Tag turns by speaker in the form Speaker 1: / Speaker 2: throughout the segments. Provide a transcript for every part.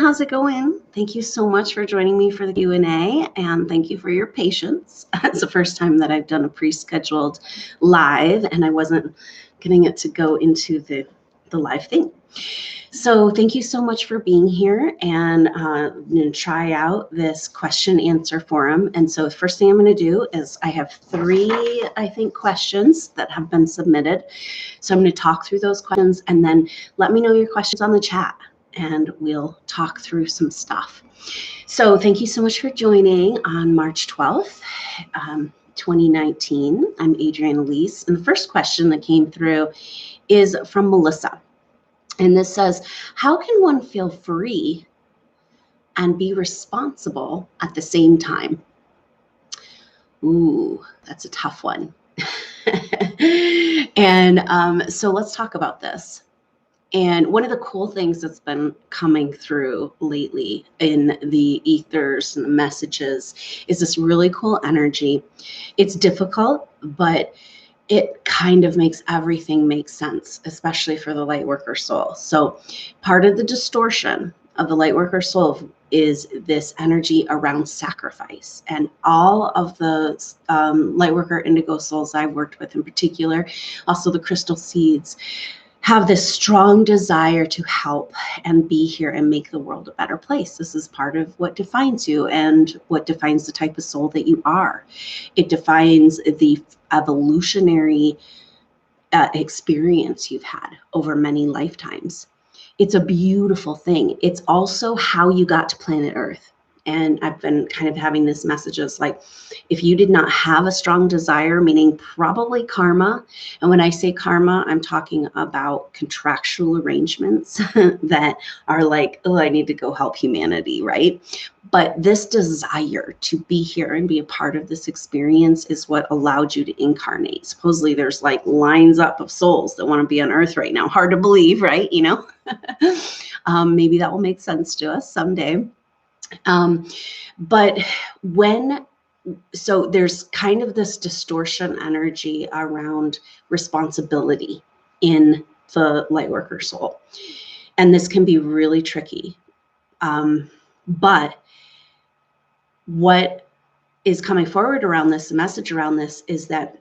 Speaker 1: how's it going? Thank you so much for joining me for the Q&A, and thank you for your patience. It's the first time that I've done a pre-scheduled live, and I wasn't getting it to go into the live thing. So thank you so much for being here, and I'm going to try out this question answer forum. And so the first thing I'm going to do is I have 3, I think, questions that have been submitted. So I'm going to talk through those questions, and then let me know your questions on the chat, and we'll talk through some stuff. So thank you so much for joining on March 12th, 2019. I'm Adrienne Elise, and the first question that came through is from Melissa. And this says, how can one feel free and be responsible at the same time? Ooh, that's a tough one. And so let's talk about this. And one of the cool things that's been coming through lately in the ethers and the messages is this really cool energy. It's difficult, but it kind of makes everything make sense, especially for the light worker soul. So part of the distortion of the light worker soul is this energy around sacrifice. And all of the light worker indigo souls I've worked with in particular, also the crystal seeds, have this strong desire to help and be here and make the world a better place. This is part of what defines you and what defines the type of soul that you are. It defines the evolutionary experience you've had over many lifetimes. It's a beautiful thing. It's also how you got to planet Earth. And I've been kind of having this messages like, if you did not have a strong desire, meaning probably karma. And when I say karma, I'm talking about contractual arrangements that are like, oh, I need to go help humanity, right? But this desire to be here and be a part of this experience is what allowed you to incarnate. Supposedly there's like lines up of souls that want to be on Earth right now. Hard to believe, right? You know, maybe that will make sense to us someday. But so there's kind of this distortion energy around responsibility in the light worker soul. And this can be really tricky. But what is coming forward around this, the message around this is that,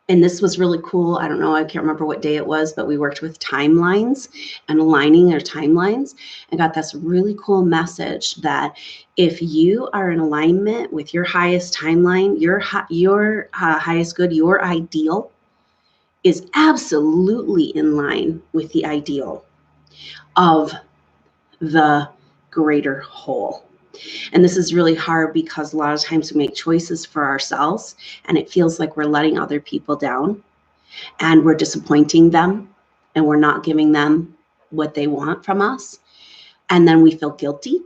Speaker 1: and this was really cool. I don't know, I can't remember what day it was, but we worked with timelines and aligning their timelines and got this really cool message that if you are in alignment with your highest timeline, your highest good, your ideal is absolutely in line with the ideal of the greater whole. And this is really hard because a lot of times we make choices for ourselves and it feels like we're letting other people down and we're disappointing them and we're not giving them what they want from us. And then we feel guilty.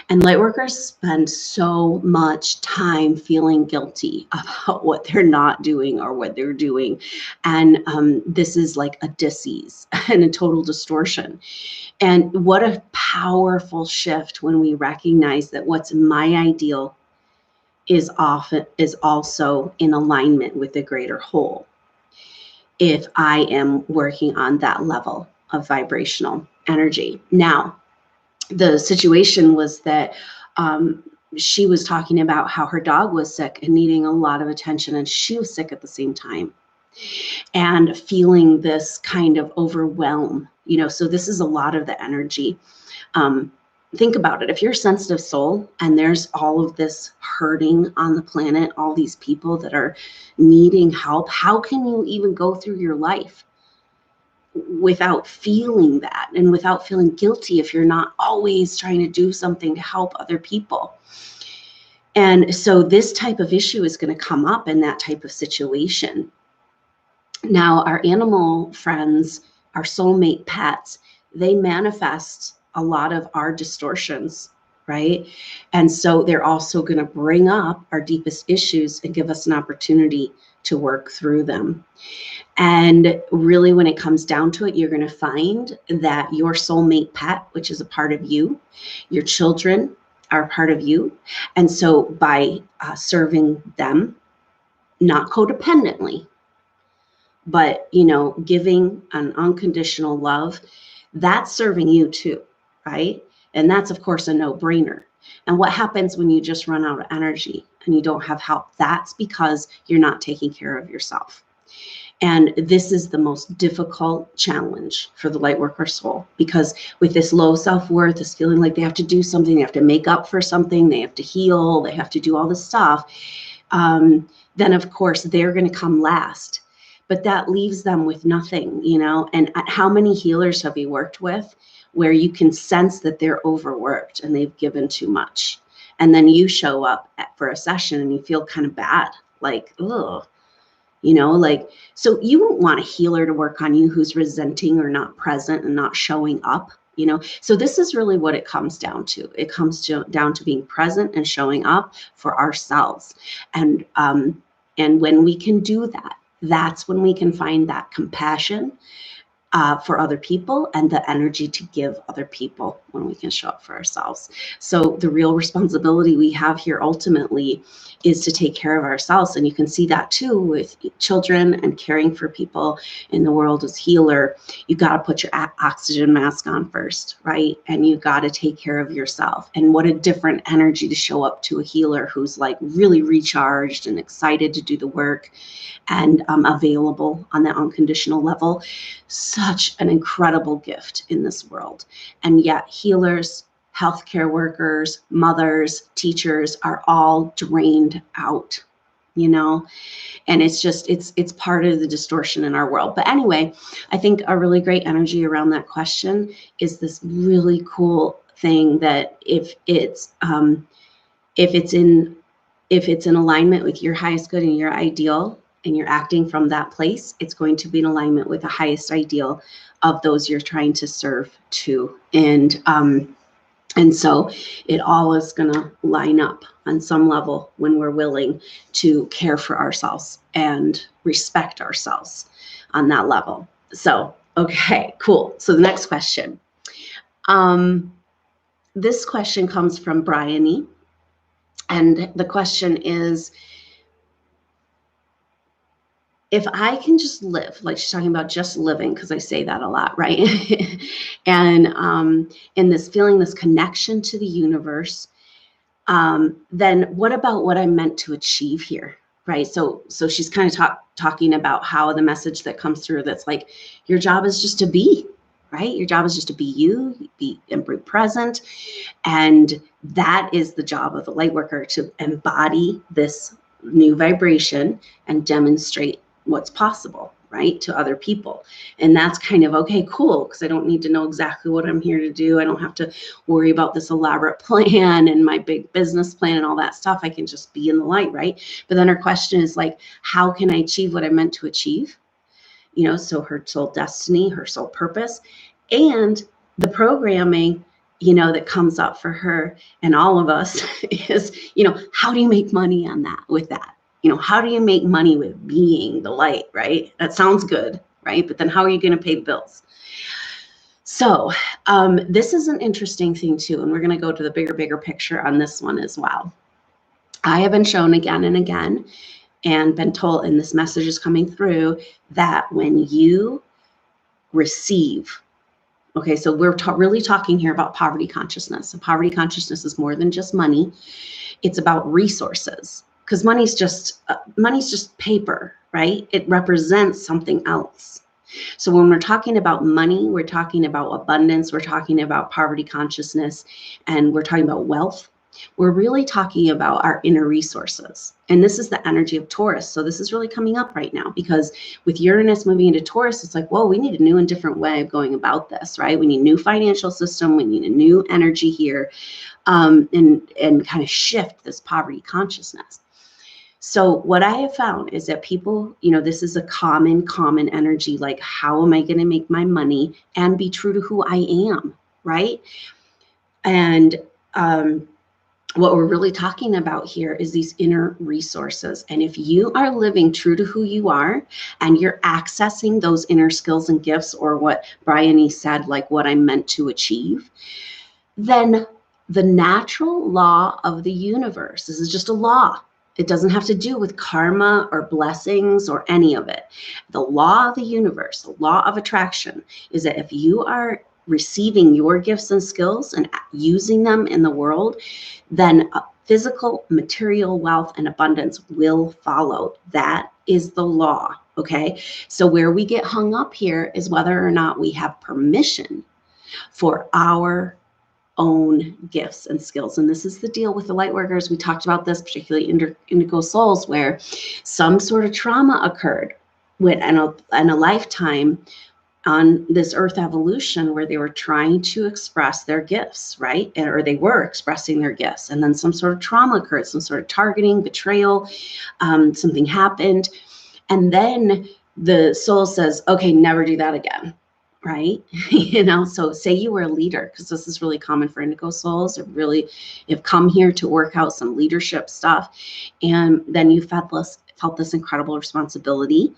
Speaker 1: And lightworkers spend so much time feeling guilty about what they're not doing or what they're doing. And this is like a disease and a total distortion. And what a powerful shift when we recognize that what's my ideal is also in alignment with the greater whole. If I am working on that level of vibrational energy. Now, the situation was that she was talking about how her dog was sick and needing a lot of attention, and she was sick at the same time and feeling this kind of overwhelm, you know. So this is a lot of the energy. Think about it. If you're a sensitive soul and there's all of this hurting on the planet, all these people that are needing help, how can you even go through your life without feeling that and without feeling guilty if you're not always trying to do something to help other people? And so this type of issue is going to come up in that type of situation. Now, our animal friends, our soulmate pets, they manifest a lot of our distortions, right? And so they're also going to bring up our deepest issues and give us an opportunity to work through them. And really, when it comes down to it, you're going to find that your soulmate pet, which is a part of you, your children are a part of you. And so by serving them, not codependently, but, you know, giving an unconditional love, that's serving you too, right? And that's, of course, a no-brainer. And what happens when you just run out of energy and you don't have help? That's because you're not taking care of yourself. And this is the most difficult challenge for the Lightworker soul, because with this low self-worth, this feeling like they have to do something, they have to make up for something, they have to heal, they have to do all this stuff, then of course they're going to come last. But that leaves them with nothing, you know. And how many healers have you worked with where you can sense that they're overworked and they've given too much? And then you show up for a session and you feel kind of bad, like, ugh. You know, like, so you won't want a healer to work on you who's resenting or not present and not showing up, you know. So this is really what it comes down to. It comes down to being present and showing up for ourselves. And when we can do that, that's when we can find that compassion for other people and the energy to give other people when we can show up for ourselves. So the real responsibility we have here ultimately is to take care of ourselves. And you can see that too with children and caring for people in the world as healer. You got to put your oxygen mask on first, right? And you got to take care of yourself. And what a different energy to show up to a healer who's like really recharged and excited to do the work and available on that unconditional level. Such an incredible gift in this world. And yet healers, healthcare workers, mothers, teachers are all drained out, you know, and it's just, it's part of the distortion in our world. But anyway, I think a really great energy around that question is this really cool thing that if it's in alignment with your highest good and your ideal, and you're acting from that place, it's going to be in alignment with the highest ideal of those you're trying to serve to. And so it all is going to line up on some level when we're willing to care for ourselves and respect ourselves on that level. So, okay, cool. So the next question. This question comes from Bryony. And the question is, if I can just live, like she's talking about just living, because I say that a lot, right? And in this feeling, this connection to the universe, then what about what I'm meant to achieve here, right? So she's kind of talking about how the message that comes through, that's like, your job is just to be, right? Your job is just to be you, be present. And that is the job of the light worker, to embody this new vibration and demonstrate what's possible, right, to other people. And that's kind of, okay, cool, because I don't need to know exactly what I'm here to do. I don't have to worry about this elaborate plan and my big business plan and all that stuff. I can just be in the light, right? But then her question is like, how can I achieve what I meant to achieve? You know, so her soul destiny, her soul purpose, and the programming, you know, that comes up for her and all of us is, you know, how do you make money on that, with that? You know, how do you make money with being the light, right? That sounds good, right? But then how are you going to pay the bills? So this is an interesting thing too. And we're going to go to the bigger picture on this one as well. I have been shown again and again and been told, and this message is coming through, that when you receive, okay, so we're really talking here about poverty consciousness. So poverty consciousness is more than just money. It's about resources. Because money's just paper, right? It represents something else. So when we're talking about money, we're talking about abundance, we're talking about poverty consciousness, and we're talking about wealth. We're really talking about our inner resources. And this is the energy of Taurus. So this is really coming up right now, because with Uranus moving into Taurus, it's like, whoa, we need a new and different way of going about this, right? We need a new financial system. We need a new energy here, and kind of shift this poverty consciousness. So what I have found is that people, you know, this is a common energy, like, how am I going to make my money and be true to who I am, right? And what we're really talking about here is these inner resources. And if you are living true to who you are and you're accessing those inner skills and gifts, or what Bryony said, like what I'm meant to achieve, then the natural law of the universe, this is just a law. It doesn't have to do with karma or blessings or any of it. The law of the universe, the law of attraction, is that if you are receiving your gifts and skills and using them in the world, then physical, material wealth and abundance will follow. That is the law. Okay. So where we get hung up here is whether or not we have permission for our own gifts and skills. And this is the deal with the light workers. We talked about this, particularly indigo souls, where some sort of trauma occurred in a lifetime on this earth evolution where they were trying to express their gifts, right? Or they were expressing their gifts. And then some sort of trauma occurred, some sort of targeting, betrayal, something happened. And then the soul says, okay, never do that again. Right? So say you were a leader, because this is really common for indigo souls, or really have come here to work out some leadership stuff. And then you felt this incredible responsibility.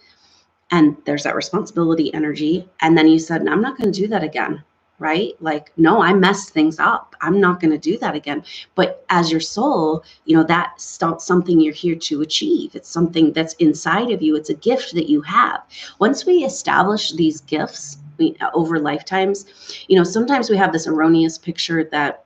Speaker 1: And there's that responsibility energy. And then you said, no, I'm not going to do that again. Right? Like, no, I messed things up. I'm not going to do that again. But as your soul, that's something you're here to achieve. It's something that's inside of you. It's a gift that you have. Once we establish these gifts over lifetimes, sometimes we have this erroneous picture that,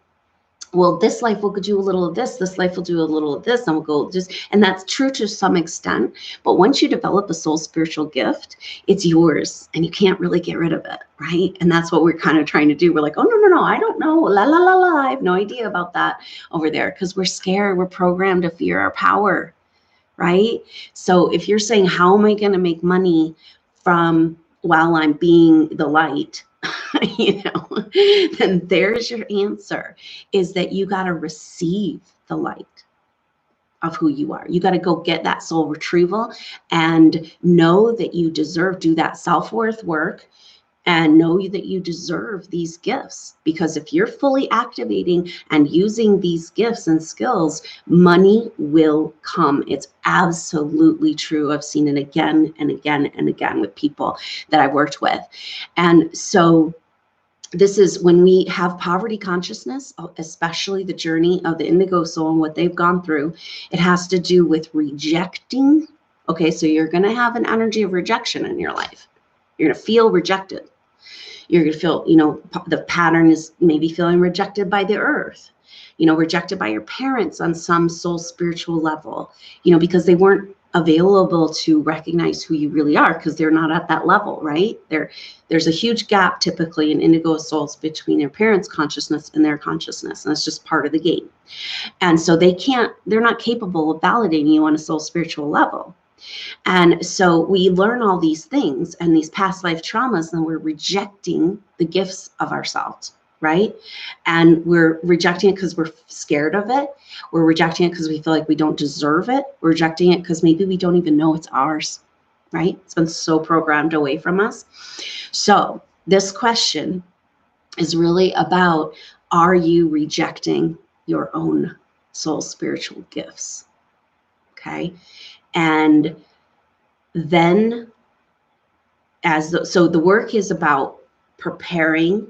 Speaker 1: well, this life will do a little of this life will do a little of this, and we'll go and that's true to some extent. But once you develop a soul spiritual gift, it's yours and you can't really get rid of it, right? And that's what we're kind of trying to do. We're like, oh, no, I don't know. La, la, la, la. I have no idea about that over there, because we're scared. We're programmed to fear our power, right? So if you're saying, how am I going to make money from while I'm being the light, then there's your answer, is that you got to receive the light of who you are. You got to go get that soul retrieval and know that you deserve, do that self-worth work, and know that you deserve these gifts. Because if you're fully activating and using these gifts and skills, money will come. It's absolutely true. I've seen it again and again and again with people that I've worked with. And so this is when we have poverty consciousness, especially the journey of the indigo soul and what they've gone through. It has to do with rejecting. Okay, so you're going to have an energy of rejection in your life. You're going to feel rejected. You're going to feel, the pattern is maybe feeling rejected by the earth, rejected by your parents on some soul spiritual level, because they weren't available to recognize who you really are, because they're not at that level, right? There's a huge gap typically in indigo souls between their parents' consciousness and their consciousness. And that's just part of the game. And so they're not capable of validating you on a soul spiritual level. And so we learn all these things and these past life traumas, and we're rejecting the gifts of ourselves, right? And we're rejecting it because we're scared of it. We're rejecting it because we feel like we don't deserve it. We're rejecting it because maybe we don't even know it's ours, right? It's been so programmed away from us. So this question is really about, are you rejecting your own soul spiritual gifts? Okay. And then so the work is about preparing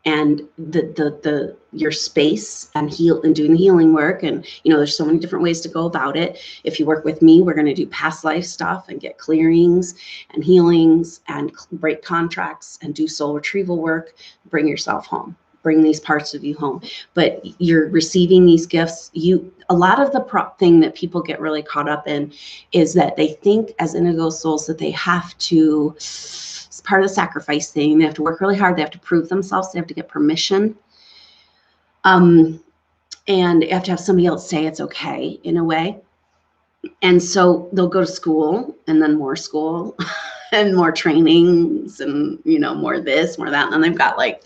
Speaker 1: and your space and doing the healing work. And, there's so many different ways to go about it. If you work with me, we're going to do past life stuff and get clearings and healings and break contracts and do soul retrieval work, bring yourself home. Bring these parts of you home. But you're receiving these gifts. A lot of the thing that people get really caught up in is that they think as indigo souls that they have to, it's part of the sacrifice thing. They have to work really hard. They have to prove themselves. They have to get permission. And you have to have somebody else say it's okay in a way. And so they'll go to school and then more school and more trainings and, more this, more that. And then they've got like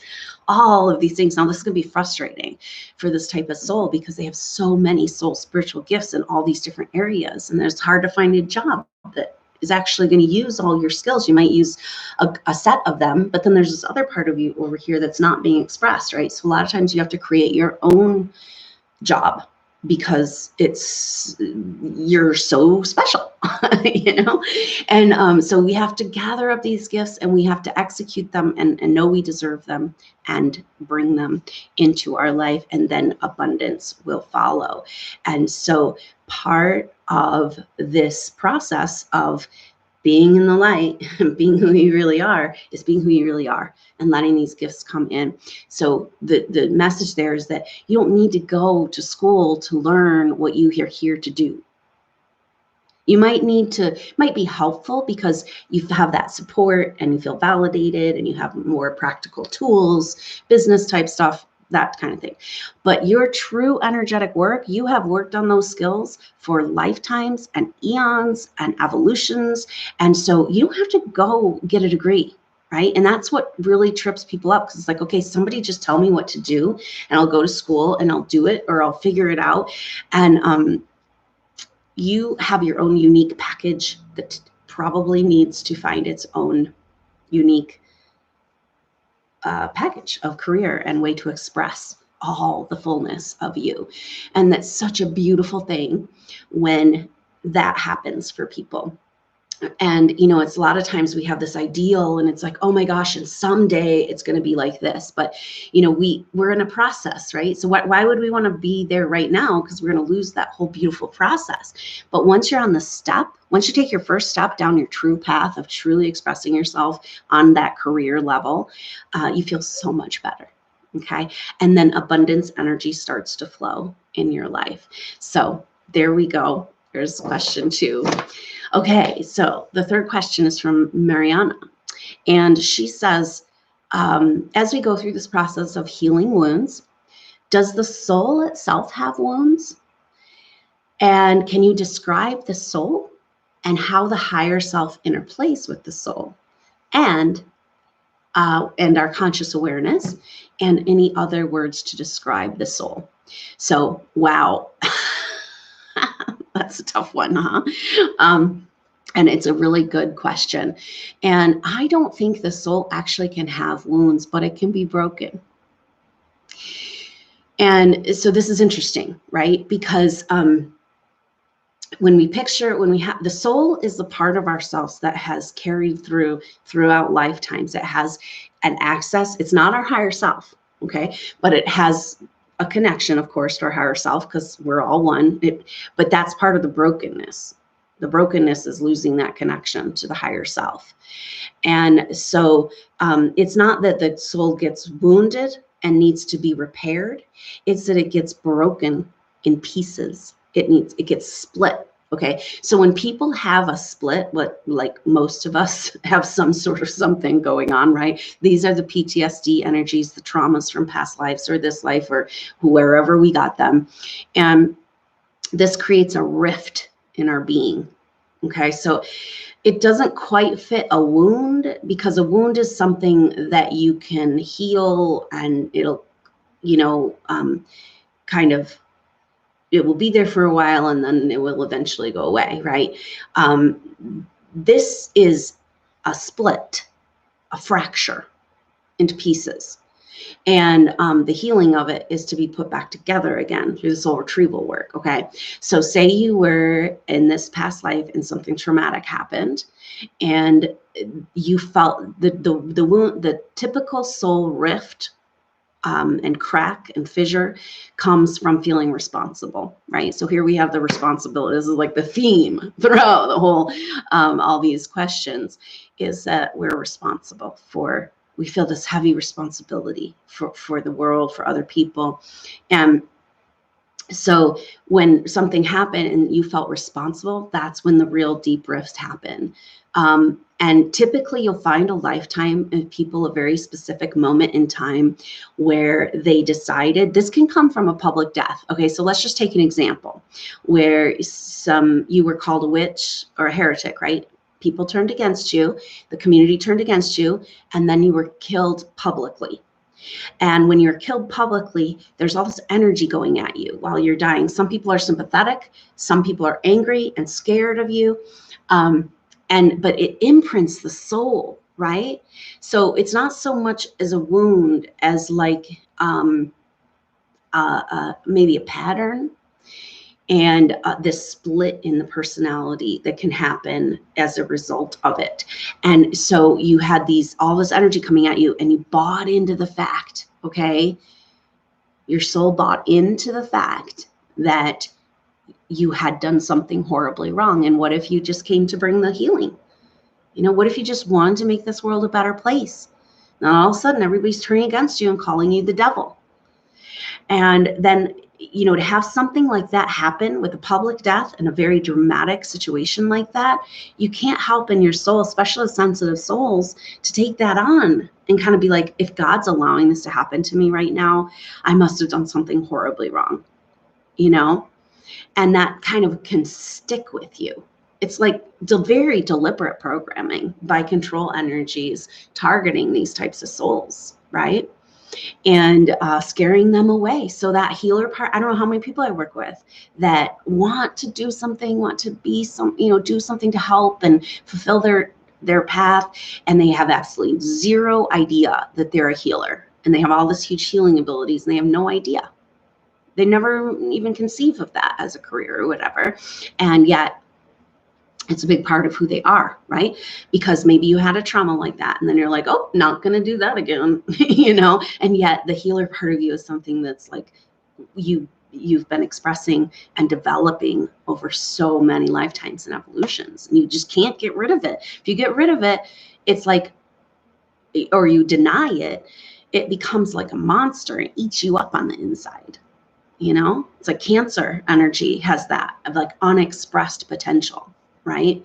Speaker 1: all of these things. Now, this is going to be frustrating for this type of soul because they have so many soul spiritual gifts in all these different areas. And it's hard to find a job that is actually going to use all your skills. You might use a set of them, but then there's this other part of you over here that's not being expressed, right? So a lot of times you have to create your own job because you're so special, and so we have to gather up these gifts and we have to execute them and know we deserve them and bring them into our life, and then abundance will follow. And so part of this process of being in the light, being who you really are, is being who you really are and letting these gifts come in. So the message there is that you don't need to go to school to learn what you are here to do. You might be helpful because you have that support and you feel validated and you have more practical tools, business type stuff, that kind of thing. But your true energetic work, you have worked on those skills for lifetimes and eons and evolutions. And so you don't have to go get a degree, right? And that's what really trips people up, because it's like, okay, somebody just tell me what to do and I'll go to school and I'll do it, or I'll figure it out. And you have your own unique package that probably needs to find its own unique package of career and way to express all the fullness of you. And that's such a beautiful thing when that happens for people. And, you know, it's a lot of times we have this ideal and it's like, oh my gosh, and someday it's going to be like this. But, you know, we're in a process, right? So why would we want to be there right now? Because we're going to lose that whole beautiful process. But once you're on the step, once you take your first step down your true path of truly expressing yourself on that career level, you feel so much better. Okay. And then abundance energy starts to flow in your life. So there we go. Here's question 2. Okay, so the third question is from Mariana, and she says, as we go through this process of healing wounds, does the soul itself have wounds? And can you describe the soul and how the higher self interplays with the soul and our conscious awareness, and any other words to describe the soul? So, wow. That's a tough one, huh? And it's a really good question. And I don't think the soul actually can have wounds, but it can be broken. And so this is interesting, right? Because when we have the soul is the part of ourselves that has carried throughout lifetimes. It has an access. It's not our higher self, okay? But it has a connection, of course, to our higher self because we're all one. But that's part of the brokenness. The brokenness is losing that connection to the higher self. And so it's not that the soul gets wounded and needs to be repaired. It's that it gets broken in pieces. It gets split. Okay. So when people have a split, like most of us have some sort of something going on, right? These are the PTSD energies, the traumas from past lives or this life or wherever we got them. And this creates a rift in our being. Okay. So it doesn't quite fit a wound, because a wound is something that you can heal and it'll, kind of, it will be there for a while and then it will eventually go away, right? This is a split, a fracture into pieces. And the healing of it is to be put back together again through the soul retrieval work, okay? So say you were in this past life and something traumatic happened and you felt the wound, the typical soul rift and crack and fissure comes from feeling responsible, right? So here we have the responsibility. This is like the theme throughout the whole, all these questions, is that we're responsible for, we feel this heavy responsibility for the world, for other people. And so when something happened and you felt responsible, that's when the real deep rifts happen. And typically you'll find a lifetime of people, a very specific moment in time where they decided, this can come from a public death. Okay, so let's just take an example where you were called a witch or a heretic, right? People turned against you, the community turned against you, and then you were killed publicly. And when you're killed publicly, there's all this energy going at you while you're dying. Some people are sympathetic, some people are angry and scared of you. But it imprints the soul, right? So it's not so much as a wound as like maybe a pattern and this split in the personality that can happen as a result of it. And so you had all this energy coming at you and you bought into the fact, okay? Your soul bought into the fact that you had done something horribly wrong. And what if you just came to bring the healing? You know, what if you just wanted to make this world a better place? Now all of a sudden everybody's turning against you and calling you the devil. And then, you know, to have something like that happen with a public death and a very dramatic situation like that, you can't help in your soul, especially sensitive souls, to take that on and kind of be like, if God's allowing this to happen to me right now, I must have done something horribly wrong, you know? And that kind of can stick with you. It's like very deliberate programming by control energies targeting these types of souls, right? And scaring them away. So that healer part, I don't know how many people I work with that want to do something, want to be some, you know, do something to help and fulfill their path. And they have absolutely zero idea that they're a healer. And they have all this huge healing abilities and they have no idea. They never even conceive of that as a career or whatever. And yet it's a big part of who they are, right? Because maybe you had a trauma like that and then you're like, oh, not going to do that again, you know? And yet the healer part of you is something that's like you've been expressing and developing over so many lifetimes and evolutions, and you just can't get rid of it. If you get rid of it, it's like, or you deny it, it becomes like a monster and eats you up on the inside. You know, it's like cancer energy has that of like unexpressed potential, right?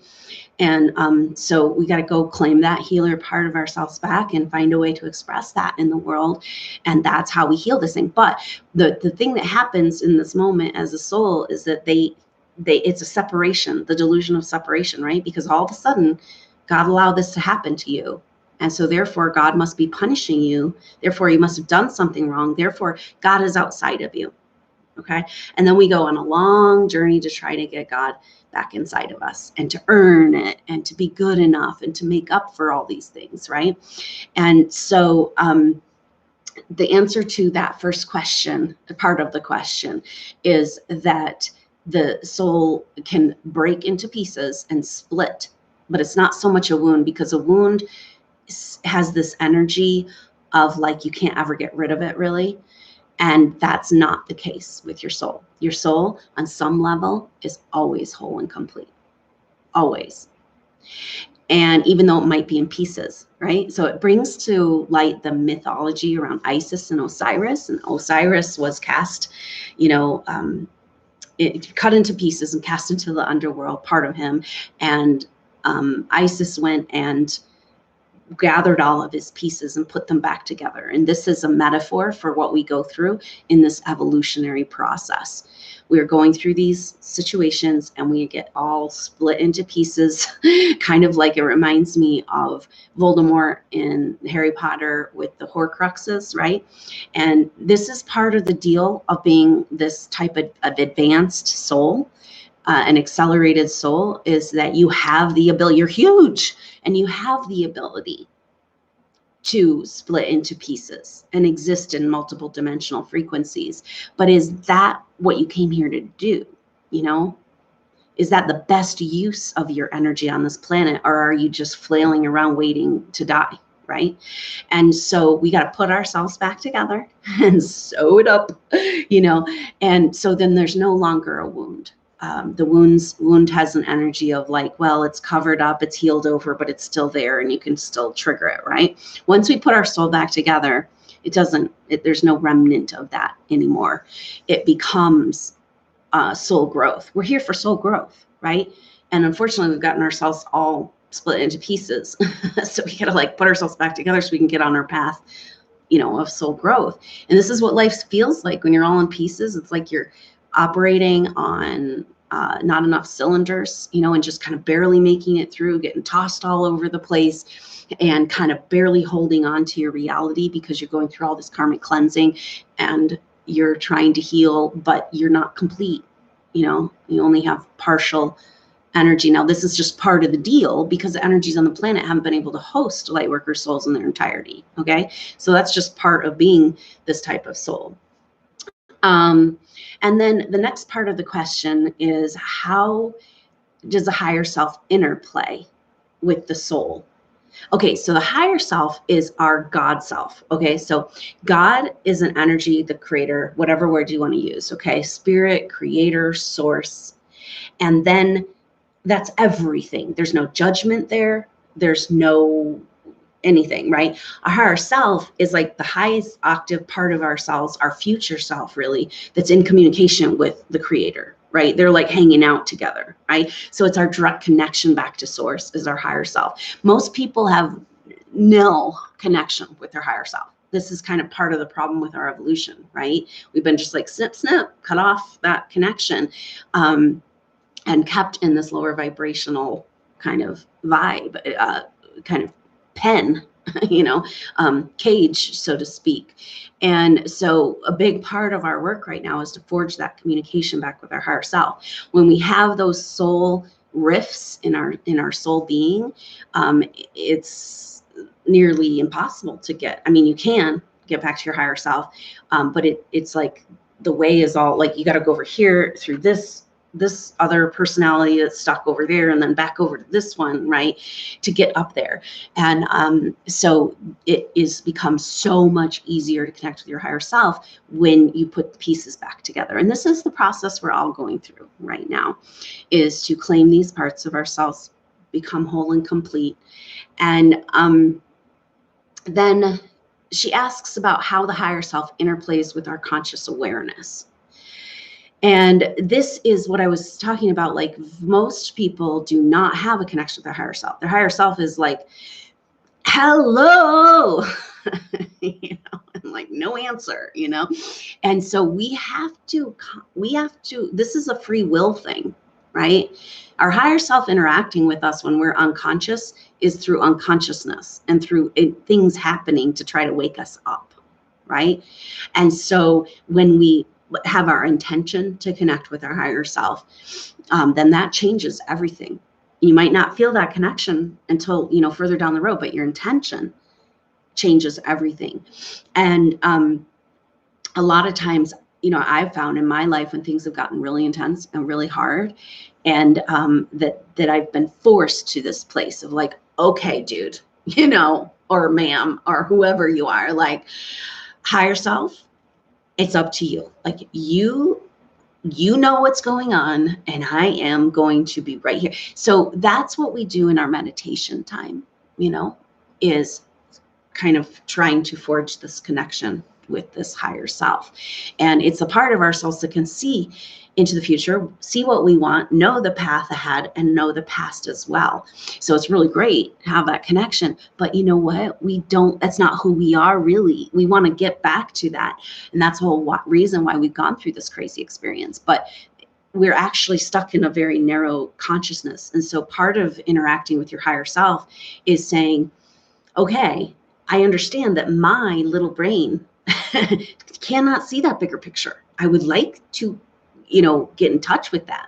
Speaker 1: And so we got to go claim that healer part of ourselves back and find a way to express that in the world. And that's how we heal this thing. But the thing that happens in this moment as a soul is that it's a separation, the delusion of separation, right? Because all of a sudden, God allowed this to happen to you. And so therefore, God must be punishing you. Therefore, you must have done something wrong. Therefore, God is outside of you. Okay. And then we go on a long journey to try to get God back inside of us and to earn it and to be good enough and to make up for all these things. Right. And so the answer to that first question, part of the question, is that the soul can break into pieces and split, but it's not so much a wound, because a wound has this energy of like, you can't ever get rid of it really. And that's not the case with your soul. Your soul, on some level, is always whole and complete. Always. And even though it might be in pieces, right? So it brings to light the mythology around Isis and Osiris. And Osiris was cast, you know, it cut into pieces and cast into the underworld, part of him. And Isis went and gathered all of his pieces and put them back together. And this is a metaphor for what we go through in this evolutionary process. We're going through these situations and we get all split into pieces, kind of like, it reminds me of Voldemort in Harry Potter with the Horcruxes, right? And this is part of the deal of being this type of advanced soul. An accelerated soul is that you have the ability, you're huge, and you have the ability to split into pieces and exist in multiple dimensional frequencies. But is that what you came here to do? You know, is that the best use of your energy on this planet, or are you just flailing around waiting to die? Right. And so we got to put ourselves back together and sew it up, you know, and so then there's no longer a wound. The wound has an energy of like, well, it's covered up, it's healed over, but it's still there and you can still trigger it, right? Once we put our soul back together, there's no remnant of that anymore. It becomes soul growth. We're here for soul growth, right? And unfortunately, we've gotten ourselves all split into pieces. So we gotta like put ourselves back together so we can get on our path, you know, of soul growth. And this is what life feels like when you're all in pieces. It's like you're operating on not enough cylinders, you know, and just kind of barely making it through, getting tossed all over the place and kind of barely holding on to your reality because you're going through all this karmic cleansing and you're trying to heal, but you're not complete. You know, you only have partial energy. Now, this is just part of the deal because the energies on the planet haven't been able to host light worker souls in their entirety. Okay. So that's just part of being this type of soul. And then the next part of the question is, how does the higher self interplay with the soul? Okay, so the higher self is our God self. Okay, so God is an energy, the creator, whatever word you want to use. Okay, spirit, creator, source. And then that's everything. There's no judgment there. there's no anything, right? Our higher self is like the highest octave part of ourselves, our future self, really, that's in communication with the creator, right? They're like hanging out together, right? So it's our direct connection back to source is our higher self. Most people have nil connection with their higher self. This is kind of part of the problem with our evolution, right? We've been just like snip, snip, cut off that connection, and kept in this lower vibrational kind of vibe, kind of pen, cage, so to speak. And so a big part of our work right now is to forge that communication back with our higher self. When we have those soul rifts in our soul being, it's nearly impossible to get. I mean, you can get back to your higher self, but it's like the way is all like you got to go over here through this other personality that's stuck over there and then back over to this one, right, to get up there. And so it is become so much easier to connect with your higher self when you put the pieces back together. And this is the process we're all going through right now, is to claim these parts of ourselves, become whole and complete. And then she asks about how the higher self interplays with our conscious awareness. And this is what I was talking about. Like, most people do not have a connection with their higher self. Their higher self is like, hello, and like no answer, And so we have to, this is a free will thing, right? Our higher self interacting with us when we're unconscious is through unconsciousness and through things happening to try to wake us up, right? And so when we have our intention to connect with our higher self, then that changes everything. You might not feel that connection until, further down the road, but your intention changes everything. And a lot of times, I've found in my life when things have gotten really intense and really hard, and that I've been forced to this place of like, okay, dude, or ma'am, or whoever you are, like, higher self, it's up to you. Like, you know what's going on, and I am going to be right here. So that's what we do in our meditation time, is kind of trying to forge this connection with this higher self. And it's a part of ourselves that can see into the future, see what we want, know the path ahead, and know the past as well. So it's really great to have that connection. But you know what? That's not who we are really. We want to get back to that. And that's the whole reason why we've gone through this crazy experience. But we're actually stuck in a very narrow consciousness. And so part of interacting with your higher self is saying, okay, I understand that my little brain cannot see that bigger picture. I would like to get in touch with that.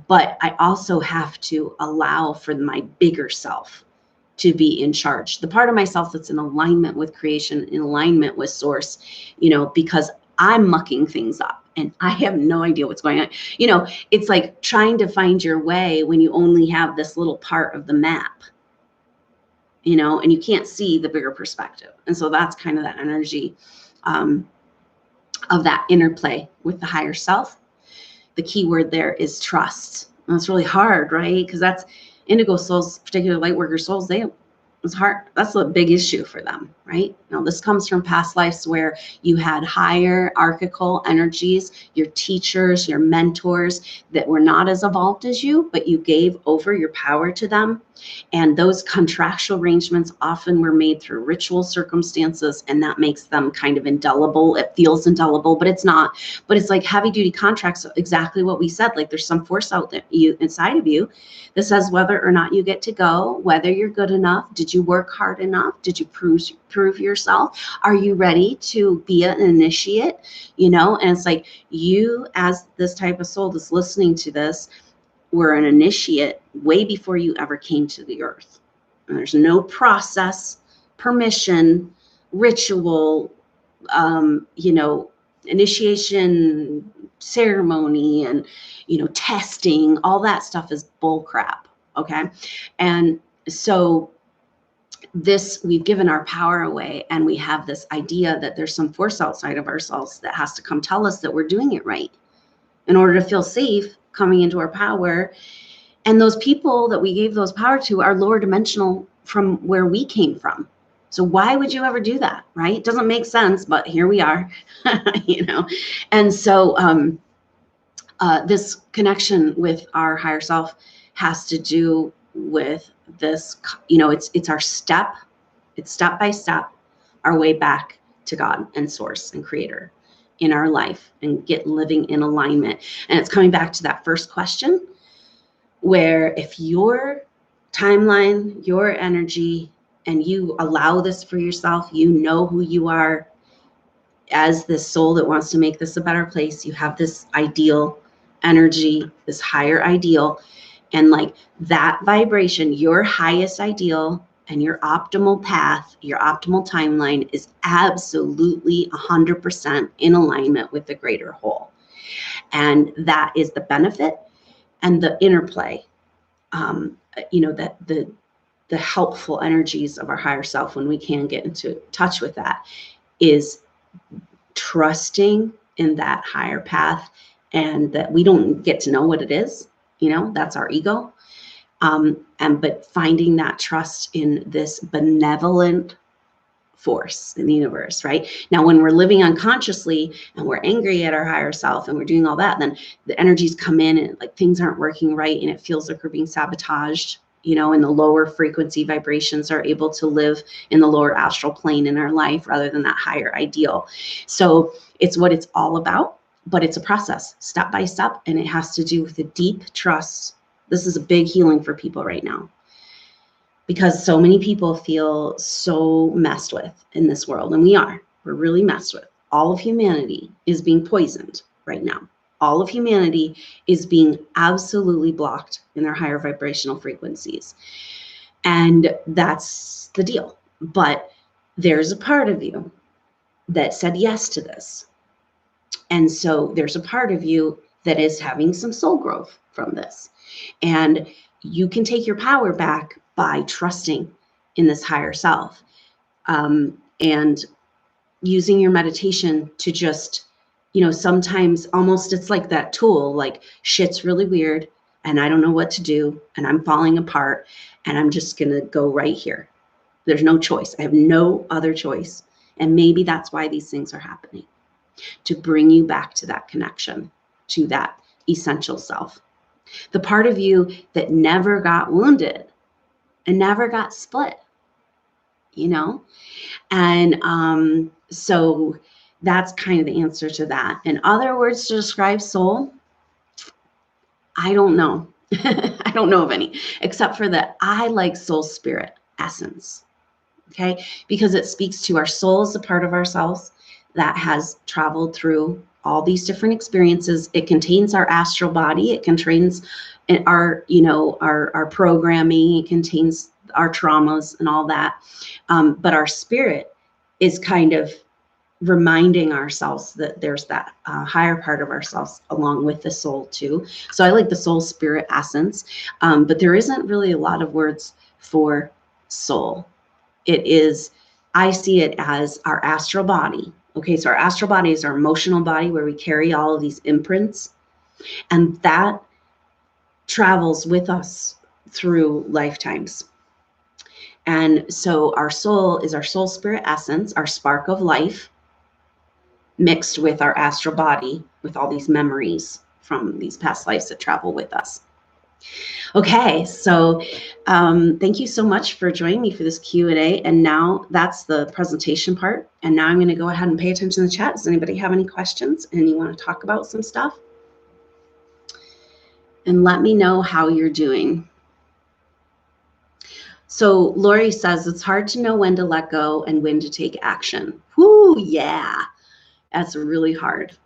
Speaker 1: But I also have to allow for my bigger self to be in charge. The part of myself that's in alignment with creation, in alignment with source, because I'm mucking things up and I have no idea what's going on. It's like trying to find your way when you only have this little part of the map, and you can't see the bigger perspective. And so that's kind of that energy of that interplay with the higher self. The key word there is trust. And it's really hard, right? Because that's indigo souls, particularly light worker souls, it's hard. That's a big issue for them, right? Now, this comes from past lives where you had higher archetypal energies, your teachers, your mentors that were not as evolved as you, but you gave over your power to them. And those contractual arrangements often were made through ritual circumstances, and that makes them kind of indelible. It feels indelible, but it's not. But it's like heavy duty contracts, exactly what we said. Like, there's some force out there inside of you that says whether or not you get to go, whether you're good enough, did you work hard enough, did you prove yourself, are you ready to be an initiate, and it's like, you as this type of soul that's listening to this, were an initiate way before you ever came to the earth. And there's no process, permission, ritual, initiation ceremony, and testing. All that stuff is bull crap. Okay. And so we've given our power away, and we have this idea that there's some force outside of ourselves that has to come tell us that we're doing it right in order to feel safe coming into our power. And those people that we gave those power to are lower dimensional from where we came from. So why would you ever do that, right? It doesn't make sense, but here we are, you know? And so this connection with our higher self has to do with this, you know, it's our step, it's step by step, our way back to God and source and creator in our life and get living in alignment. And it's coming back to that first question, where if your timeline, your energy, and you allow this for yourself, you know who you are as this soul that wants to make this a better place. You have this ideal energy, this higher ideal, and like that vibration, your highest ideal and your optimal path, your optimal timeline is absolutely 100% in alignment with the greater whole. And that is the benefit and the interplay, you know, that the helpful energies of our higher self, when we can get into touch with that, is trusting in that higher path, and that we don't get to know what it is, you know, that's our ego. But finding that trust in this benevolent force in the universe, right? Now, when we're living unconsciously and we're angry at our higher self and we're doing all that, then the energies come in and like things aren't working right, and it feels like we're being sabotaged, you know, and the lower frequency vibrations are able to live in the lower astral plane in our life rather than that higher ideal. So it's what it's all about, but it's a process, step by step, and it has to do with a deep trust. This is a big healing for people right now, because so many people feel so messed with in this world, and we're really messed with. All of humanity is being poisoned right now. All of humanity is being absolutely blocked in their higher vibrational frequencies. And that's the deal. But there's a part of you that said yes to this. And so there's a part of you that is having some soul growth from this. And you can take your power back by trusting in this higher self, and using your meditation to just, you know, sometimes almost it's like that tool, like shit's really weird and I don't know what to do and I'm falling apart and I'm just going to go right here. There's no choice. I have no other choice. And maybe that's why these things are happening, to bring you back to that connection, to that essential self. The part of you that never got wounded and never got split, you know? And so that's kind of the answer to that. In other words, to describe soul, I don't know. I don't know of any, except for that I like soul spirit essence, okay? Because it speaks to our soul as a part of ourselves that has traveled through all these different experiences. It contains our astral body. It contains our, you know, our programming. It contains our traumas and all that. But our spirit is kind of reminding ourselves that there's that higher part of ourselves along with the soul too. So I like the soul spirit essence, but there isn't really a lot of words for soul. It is, I see it as our astral body. Okay, so our astral body is our emotional body where we carry all of these imprints, and that travels with us through lifetimes. And so our soul is our soul spirit essence, our spark of life, mixed with our astral body with all these memories from these past lives that travel with us. Okay, so thank you so much for joining me for this Q&A. And now that's the presentation part. And now I'm going to go ahead and pay attention to the chat. Does anybody have any questions and you want to talk about some stuff? And let me know how you're doing. So Lori says, it's hard to know when to let go and when to take action. Whoo, yeah, that's really hard.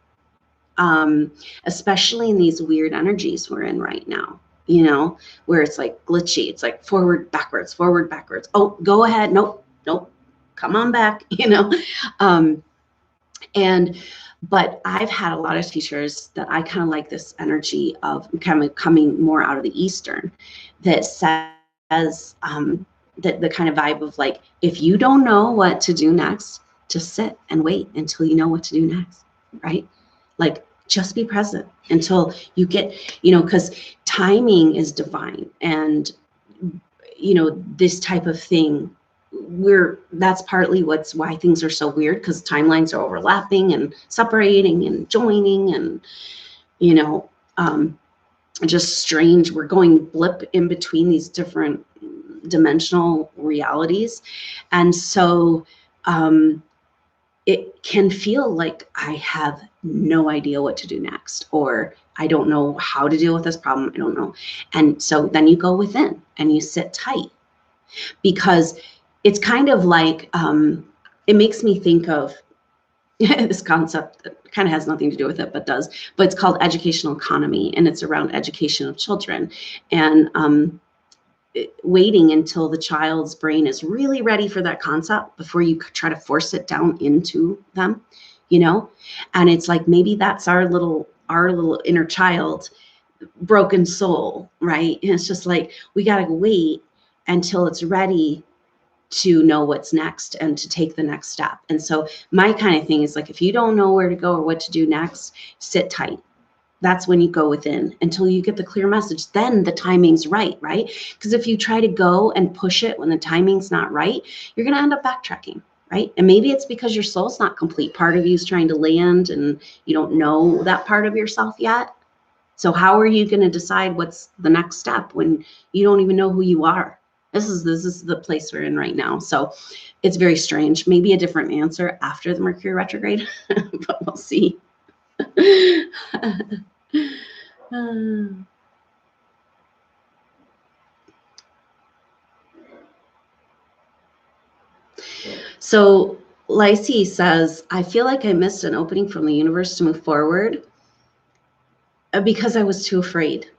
Speaker 1: Especially in these weird energies we're in right now, you know, where it's like glitchy. It's like forward, backwards, forward, backwards. Oh, go ahead. Nope, nope. Come on back, you know. But I've had a lot of teachers that I kind of like this energy of kind of coming more out of the Eastern that says that the kind of vibe of like, if you don't know what to do next, just sit and wait until you know what to do next, right? Like, just be present until you get, you know, because timing is divine. And, this type of thing, that's partly why things are so weird, because timelines are overlapping and separating and joining, and just strange. We're going blip in between these different dimensional realities. And so it can feel like I have no idea what to do next, or I don't know how to deal with this problem. I don't know. And so then you go within and you sit tight, because it's kind of like, it makes me think of this concept that kind of has nothing to do with it, but it's called educational economy, and it's around education of children, and waiting until the child's brain is really ready for that concept before you try to force it down into them, and it's like, maybe that's our little inner child, broken soul, right? And it's just like, we got to wait until it's ready to know what's next and to take the next step. And so my kind of thing is like, if you don't know where to go or what to do next, sit tight. That's when you go within until you get the clear message. Then the timing's right? Because if you try to go and push it when the timing's not right, you're going to end up backtracking, right? And maybe it's because your soul's not complete. Part of you is trying to land and you don't know that part of yourself yet. So how are you going to decide what's the next step when you don't even know who you are? This is the place we're in right now. So it's very strange. Maybe a different answer after the Mercury retrograde, but we'll see. So Lacey says, I feel like I missed an opening from the universe to move forward because I was too afraid.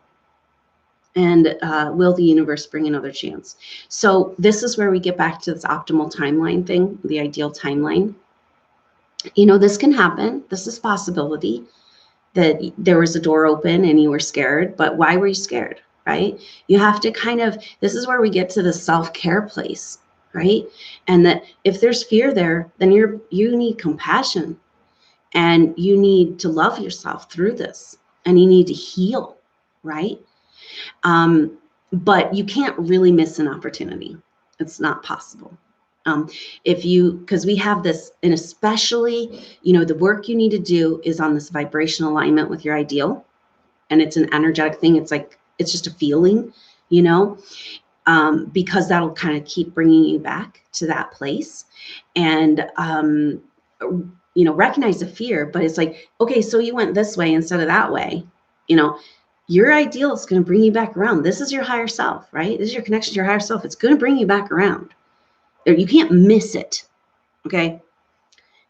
Speaker 1: And will the universe bring another chance? So this is where we get back to this optimal timeline thing, the ideal timeline. This can happen. This is possibility that there was a door open and you were scared, but why were you scared, right? You have to this is where we get to the self-care place, right? And that if there's fear there, then you need compassion, and you need to love yourself through this, and you need to heal, right? But you can't really miss an opportunity. It's not possible. Because we have this, and especially, the work you need to do is on this vibrational alignment with your ideal, and it's an energetic thing. It's like, it's just a feeling, because that'll kind of keep bringing you back to that place, and, recognize the fear, but it's like, okay, so you went this way instead of that way, your ideal is going to bring you back around. This is your higher self, right? This is your connection to your higher self. It's going to bring you back around. You can't miss it, okay?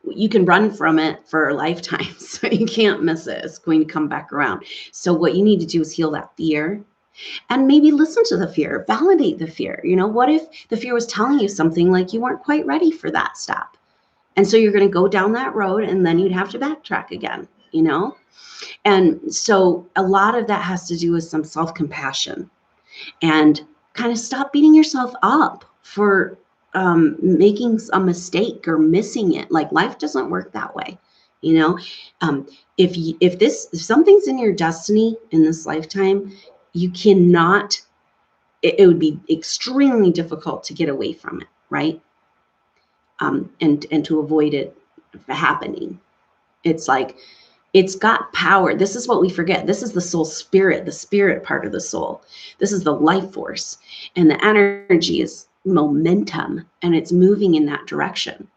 Speaker 1: You can run from it for a lifetime, so you can't miss it. It's going to come back around. So what you need to do is heal that fear, and maybe listen to the fear, validate the fear. What if the fear was telling you something like you weren't quite ready for that step? And so you're going to go down that road, and then you'd have to backtrack again, And so a lot of that has to do with some self-compassion, and kind of stop beating yourself up for making a mistake or missing it. Like, life doesn't work that way. If something's in your destiny in this lifetime, you cannot, it would be extremely difficult to get away from it, right? And to avoid it happening. It's like, it's got power. This is what we forget. This is the soul spirit, the spirit part of the soul. This is the life force, and the energy is momentum, and it's moving in that direction,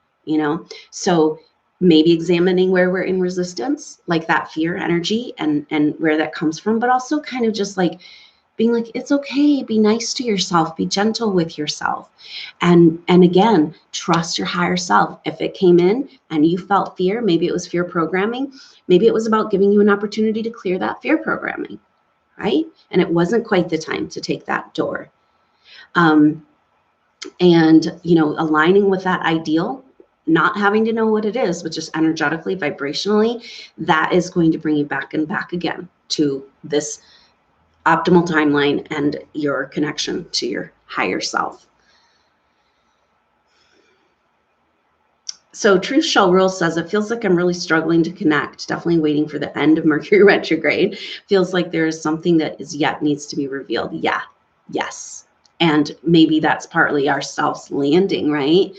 Speaker 1: So maybe examining where we're in resistance, like that fear energy, and where that comes from, but also kind of just like being like, it's okay, be nice to yourself, be gentle with yourself. And again, trust your higher self. If it came in and you felt fear, maybe it was fear programming, maybe it was about giving you an opportunity to clear that fear programming, right? And it wasn't quite the time to take that door. And, aligning with that ideal, not having to know what it is, but just energetically, vibrationally, that is going to bring you back and back again to this optimal timeline and your connection to your higher self. So Truth Shall Rule says, it feels like I'm really struggling to connect, definitely waiting for the end of Mercury retrograde. Feels like there is something that is yet needs to be revealed. Yeah, yes, And maybe that's partly ourselves landing, right?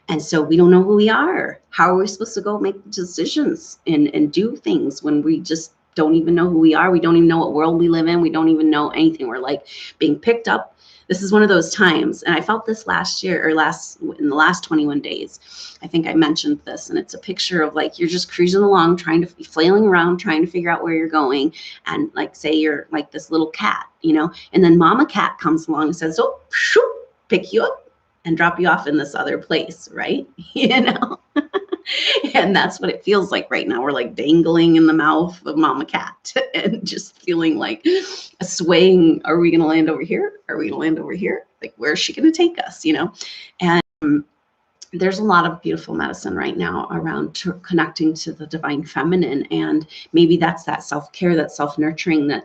Speaker 1: And so we don't know who we are. How are we supposed to go make decisions and do things when we just don't even know who we are? We don't even know what world we live in. We don't even know anything. We're like being picked up. This is one of those times. And I felt this last year or in the last 21 days. I think I mentioned this, and it's a picture of like you're just cruising along, trying to flailing around, trying to figure out where you're going. And like say you're like this little cat, and then mama cat comes along and says, oh, shoo, pick you up and drop you off in this other place, right? And that's what it feels like right now. We're like dangling in the mouth of mama cat and just feeling like a swaying. Are we going to land over here? Are we going to land over here? Like, where's she going to take us? And there's a lot of beautiful medicine right now around connecting to the divine feminine. And maybe that's that self-care, that self-nurturing, that,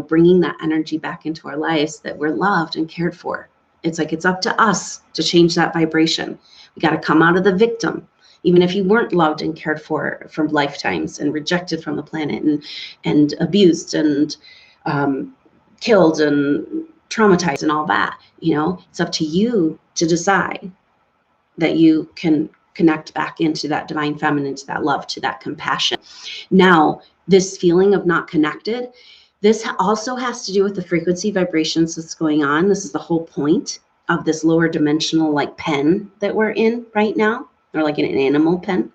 Speaker 1: bringing that energy back into our lives, that we're loved and cared for. It's like, it's up to us to change that vibration. We got to come out of the victim. Even if you weren't loved and cared for from lifetimes and rejected from the planet and abused and killed and traumatized and all that, it's up to you to decide that you can connect back into that divine feminine, to that love, to that compassion. Now, this feeling of not connected, this also has to do with the frequency vibrations that's going on. This is the whole point of this lower dimensional like pen that we're in right now, or like an animal pen.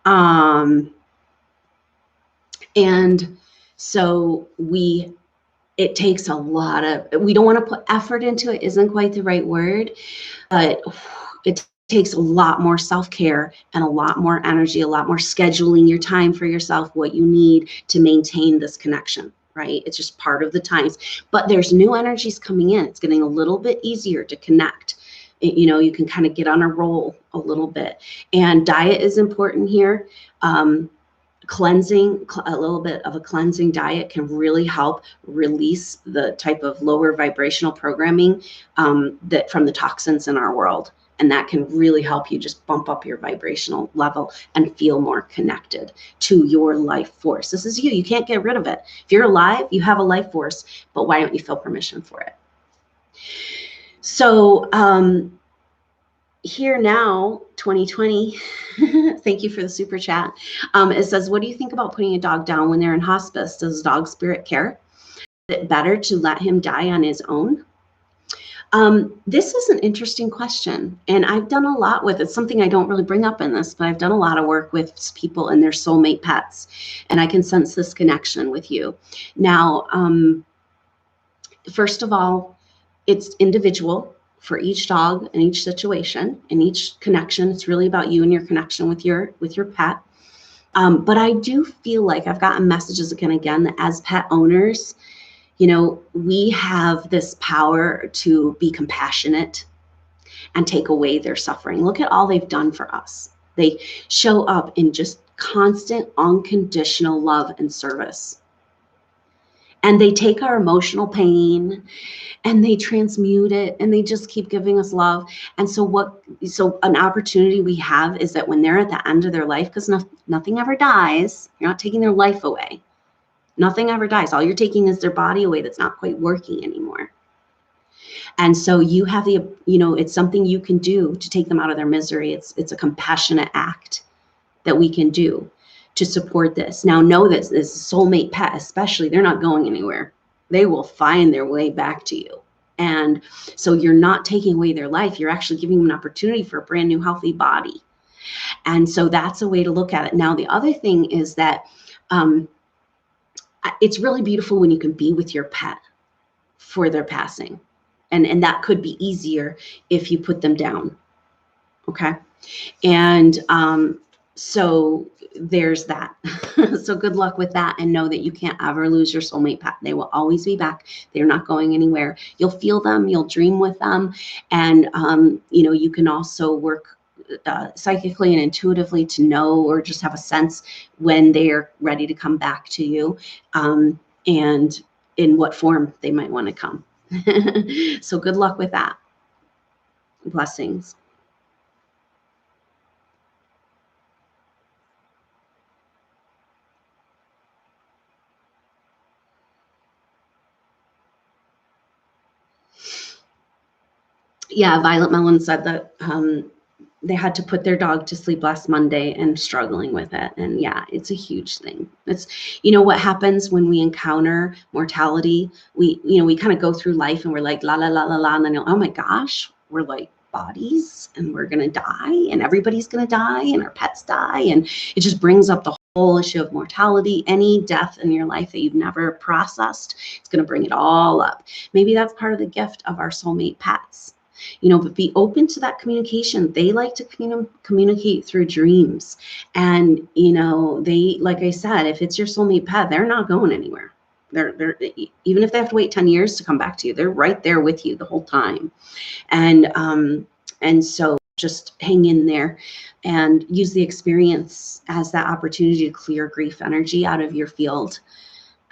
Speaker 1: And so it takes a lot of, we don't want to put effort into it, isn't quite the right word, but it takes a lot more self-care and a lot more energy, a lot more scheduling your time for yourself, what you need to maintain this connection, right? It's just part of the times, but there's new energies coming in. It's getting a little bit easier to connect. You can kind of get on a roll a little bit, and diet is important here. Cleansing, a little bit of a cleansing diet can really help release the type of lower vibrational programming that from the toxins in our world. And that can really help you just bump up your vibrational level and feel more connected to your life force. This is you. You can't get rid of it. If you're alive, you have a life force, but why don't you feel permission for it? So here now, 2020, thank you for the super chat. It says, what do you think about putting a dog down when they're in hospice? Does dog spirit care? Is it better to let him die on his own? This is an interesting question, and I've done a lot with it. It's something I don't really bring up in this, but I've done a lot of work with people and their soulmate pets, and I can sense this connection with you. Now, first of all, it's individual for each dog and each situation and each connection. It's really about you and your connection with your pet. But I do feel like I've gotten messages again and again that as pet owners, we have this power to be compassionate and take away their suffering. Look at all they've done for us. They show up in just constant, unconditional love and service. And they take our emotional pain and they transmute it and they just keep giving us love. And so an opportunity we have is that when they're at the end of their life, because nothing ever dies, you're not taking their life away. Nothing ever dies. All you're taking is their body away that's not quite working anymore. And so you have it's something you can do to take them out of their misery. It's a compassionate act that we can do to support this. Now, know that this soulmate pet, especially, they're not going anywhere. They will find their way back to you. And so you're not taking away their life. You're actually giving them an opportunity for a brand new, healthy body. And so that's a way to look at it. Now, the other thing is that it's really beautiful when you can be with your pet for their passing. And that could be easier if you put them down. Okay. And so there's that. So good luck with that, and know that you can't ever lose your soulmate pet. They will always be back. They're not going anywhere. You'll feel them, you'll dream with them. And, you can also work psychically and intuitively to know, or just have a sense when they're ready to come back to you, and in what form they might want to come. So good luck with that. Blessings. Yeah, Violet Mellon said that they had to put their dog to sleep last Monday and struggling with it. And yeah, it's a huge thing. It's, you know, what happens when we encounter mortality, we kind of go through life and we're like, la, la, la, la, la. And then, oh my gosh, we're like bodies and we're going to die and everybody's going to die and our pets die. And it just brings up the whole issue of mortality. Any death in your life that you've never processed, it's going to bring it all up. Maybe that's part of the gift of our soulmate pets. You know, but be open to that communication. They like to communicate through dreams. And, you know, they, like I said, if it's your soulmate pet, they're not going anywhere. They're even if they have to wait 10 years to come back to you, they're right there with you the whole time. And so just hang in there and use the experience as that opportunity to clear grief energy out of your field,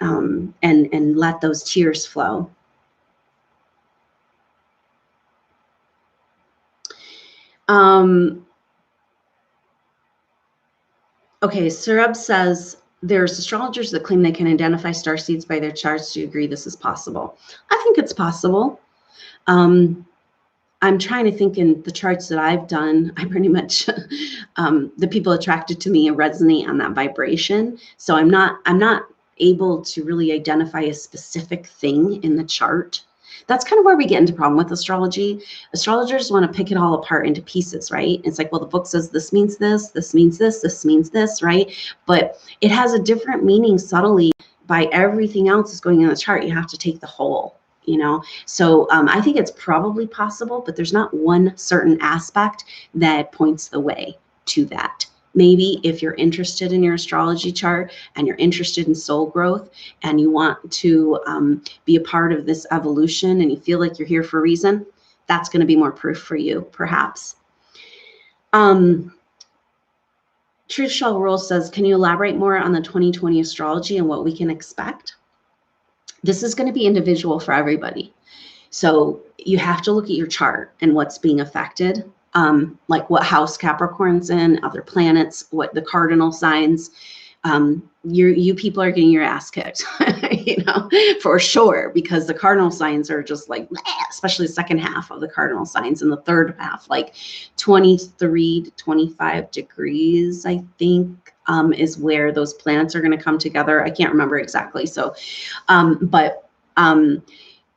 Speaker 1: and let those tears flow. Okay, Surab says, there's astrologers that claim they can identify starseeds by their charts. Do you agree this is possible? I think it's possible. I'm trying to think in the charts that I've done, I pretty much, the people attracted to me resonate on that vibration. So I'm not able to really identify a specific thing in the chart. That's kind of where we get into problem with astrology. Astrologers want to pick it all apart into pieces, right? It's like, well, the book says this means this, this means this, this means this, right? But it has a different meaning subtly by everything else is going in the chart. You have to take the whole, you know? So I think it's probably possible, but there's not one certain aspect that points the way to that. Maybe if you're interested in your astrology chart and you're interested in soul growth and you want to be a part of this evolution and you feel like you're here for a reason, that's going to be more proof for you, perhaps. Truth Shall Rule says, can you elaborate more on the 2020 astrology and what we can expect? This is going to be individual for everybody. So you have to look at your chart and what's being affected. Like what house Capricorn's in, other planets, what the cardinal signs. You people are getting your ass kicked, you know, for sure, because the cardinal signs are just like, especially the second half of the cardinal signs, and the third half, like 23 to 25 degrees, I think, is where those planets are going to come together. I can't remember exactly. So,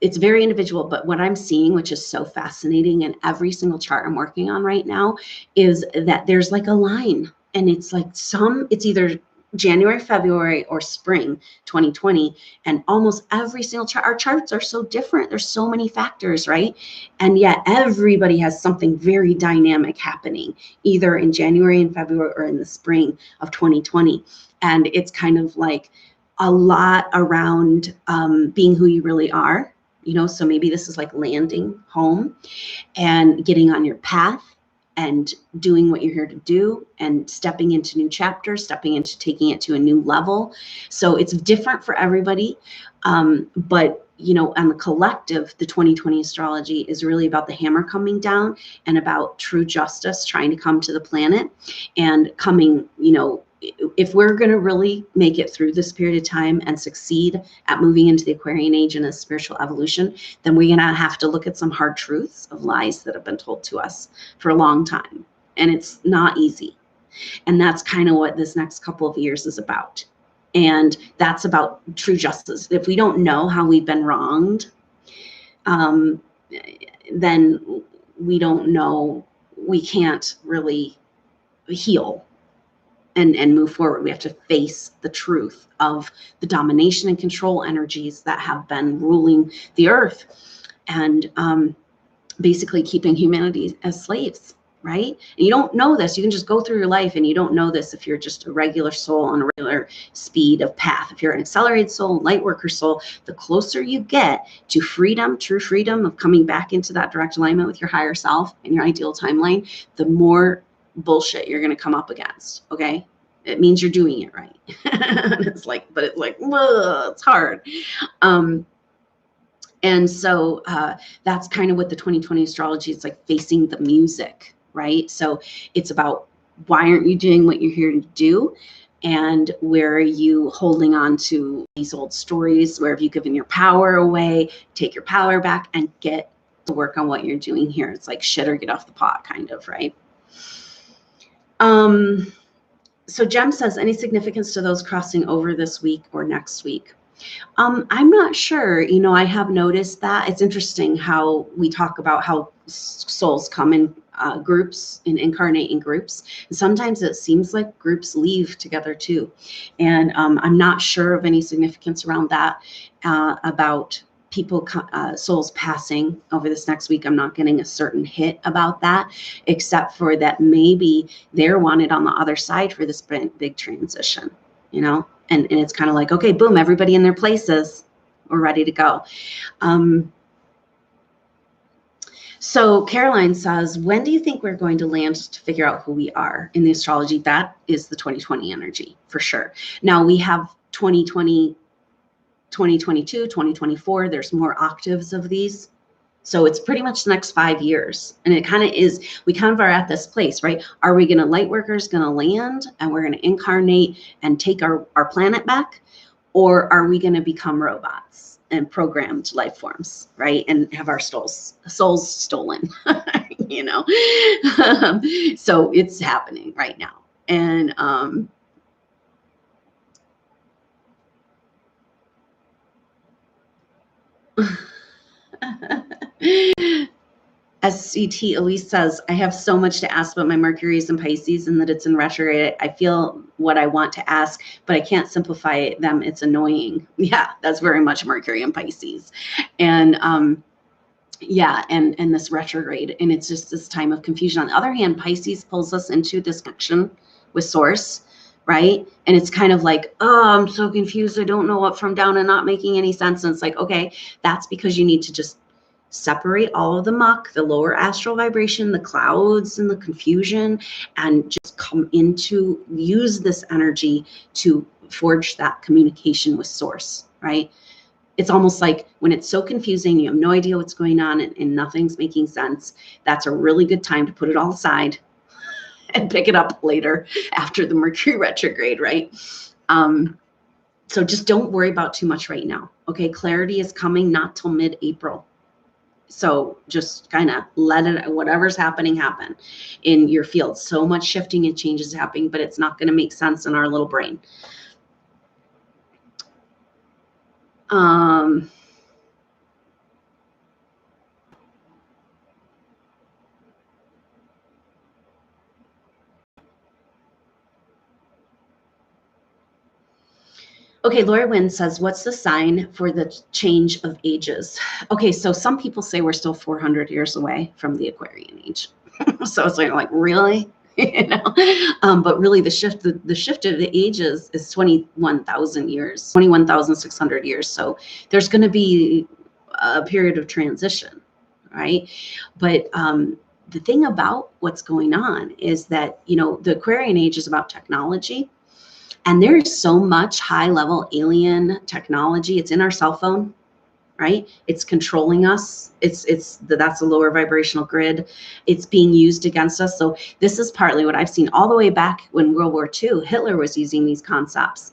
Speaker 1: it's very individual, but what I'm seeing, which is so fascinating in every single chart I'm working on right now, is that there's like a line, and it's like it's either January, February, or spring 2020, and almost every single chart, our charts are so different. There's so many factors, right? And yet everybody has something very dynamic happening, either in January and February or in the spring of 2020. And it's kind of like a lot around being who you really are. You know, so maybe this is like landing home and getting on your path and doing what you're here to do and stepping into new chapters, stepping into taking it to a new level. So it's different for everybody. But, you know, on the collective, the 2020 astrology is really about the hammer coming down and about true justice trying to come to the planet and coming, you know, if we're going to really make it through this period of time and succeed at moving into the Aquarian age and a spiritual evolution, then we're going to have to look at some hard truths of lies that have been told to us for a long time. And it's not easy. And that's kind of what this next couple of years is about. And that's about true justice. If we don't know how we've been wronged, then we don't know, we can't really heal and move forward. We have to face the truth of the domination and control energies that have been ruling the earth and basically keeping humanity as slaves, right? And you don't know this. You can just go through your life and you don't know this if you're just a regular soul on a regular speed of path. If you're an accelerated soul, light worker soul, the closer you get to freedom, true freedom of coming back into that direct alignment with your higher self and your ideal timeline, the more bullshit you're going to come up against. Okay. It means you're doing it right. It's like, but it's like, whoa, it's hard. And so that's kind of what the 2020 astrology is like, facing the music, right? So it's about, why aren't you doing what you're here to do? And where are you holding on to these old stories? Where have you given your power away? Take your power back and get to work on what you're doing here. It's like shit or get off the pot kind of, right? So Jem says, any significance to those crossing over this week or next week? I'm not sure. You know, I have noticed that. It's interesting how we talk about how souls come in groups and incarnate in groups. And sometimes it seems like groups leave together too. And I'm not sure of any significance around that, about people, souls passing over this next week. I'm not getting a certain hit about that, except for that maybe they're wanted on the other side for this big transition, you know? And it's kind of like, okay, boom, everybody in their places. We're ready to go. So Caroline says, when do you think we're going to land to figure out who we are in the astrology? That is the 2020 energy for sure. Now we have 2020, 2022, 2024. There's more octaves of these. So it's pretty much the next 5 years. And it kind of is, we kind of are at this place, right? Are we going to, light workers going to land and we're going to incarnate and take our planet back? Or are we going to become robots and programmed life forms, right? And have our souls stolen, you know? So it's happening right now. And, SCT Elise says, I have so much to ask, but my Mercury is in Pisces and that it's in retrograde. I feel what I want to ask, but I can't simplify them. It's annoying. Yeah, that's very much Mercury in Pisces. And yeah, and this retrograde, and it's just this time of confusion. On the other hand, Pisces pulls us into this connection with source, right? And it's kind of like, oh, I'm so confused. I don't know up from down and not making any sense. And it's like, okay, that's because you need to just separate all of the muck, the lower astral vibration, the clouds and the confusion, and just come into, use this energy to forge that communication with source, right? It's almost like when it's so confusing, you have no idea what's going on and nothing's making sense. That's a really good time to put it all aside and pick it up later after the Mercury retrograde, right? So just don't worry about too much right now. Okay, clarity is coming not till mid-April. So just kind of let it, whatever's happening, happen in your field. So much shifting and changes happening, but it's not going to make sense in our little brain. Okay, Lorwyn says, what's the sign for the change of ages? Okay, so some people say we're still 400 years away from the Aquarian age. So it's like really? You know, but really the shift of the ages is 21,000 years, 21,600 years. So there's going to be a period of transition, right? But the thing about what's going on is that, you know, the Aquarian age is about technology. And there's so much high level alien technology. It's in our cell phone, right? It's controlling us. That's a lower vibrational grid. It's being used against us. So this is partly what I've seen all the way back when World War II, Hitler was using these concepts.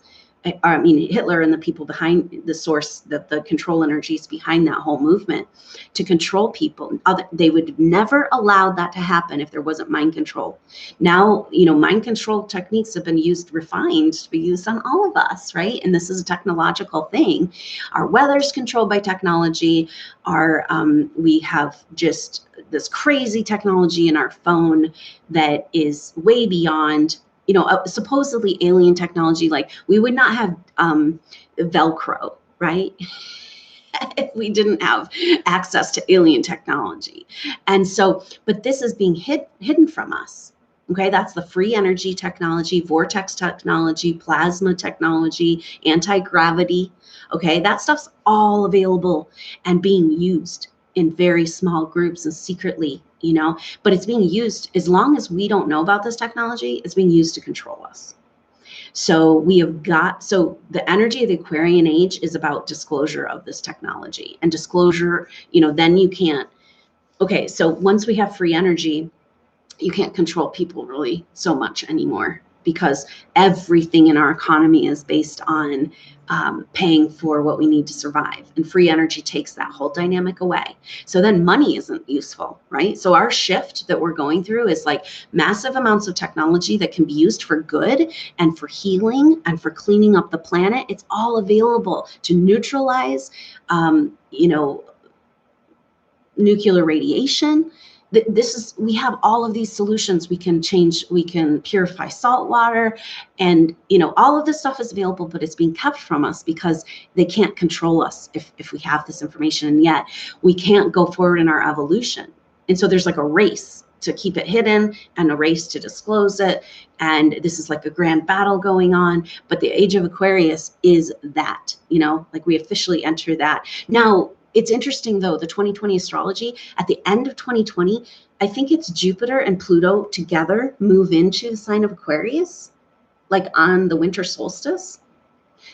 Speaker 1: I mean, Hitler and the people behind the source, the control energies behind that whole movement to control people. They would never allow that to happen if there wasn't mind control. Now, you know, mind control techniques have been refined to be used on all of us, right? And this is a technological thing. Our weather's controlled by technology. We have just this crazy technology in our phone that is way beyond, you know, supposedly alien technology. Like we would not have Velcro, right? If we didn't have access to alien technology. And so, but this is being hidden from us. Okay, that's the free energy technology, vortex technology, plasma technology, anti-gravity. Okay, that stuff's all available and being used in very small groups and secretly, you know, but it's being used, as long as we don't know about this technology, it's being used to control us. So so the energy of the Aquarian age is about disclosure of this technology and disclosure, you know, then you can't, so once we have free energy, you can't control people really so much anymore. because everything in our economy is based on paying for what we need to survive. And free energy takes that whole dynamic away. So then money isn't useful, right? So our shift that we're going through is like massive amounts of technology that can be used for good and for healing and for cleaning up the planet. It's all available to neutralize, nuclear radiation. We have all of these solutions. We can purify salt water, and all of this stuff is available, but it's being kept from us because they can't control us if we have this information, and yet we can't go forward in our evolution. And so there's like a race to keep it hidden and a race to disclose it. And this is like a grand battle going on. But the age of Aquarius is that, like we officially enter that. Now, it's interesting though, the 2020 astrology, at the end of 2020, I think it's Jupiter and Pluto together move into the sign of Aquarius, like on the winter solstice.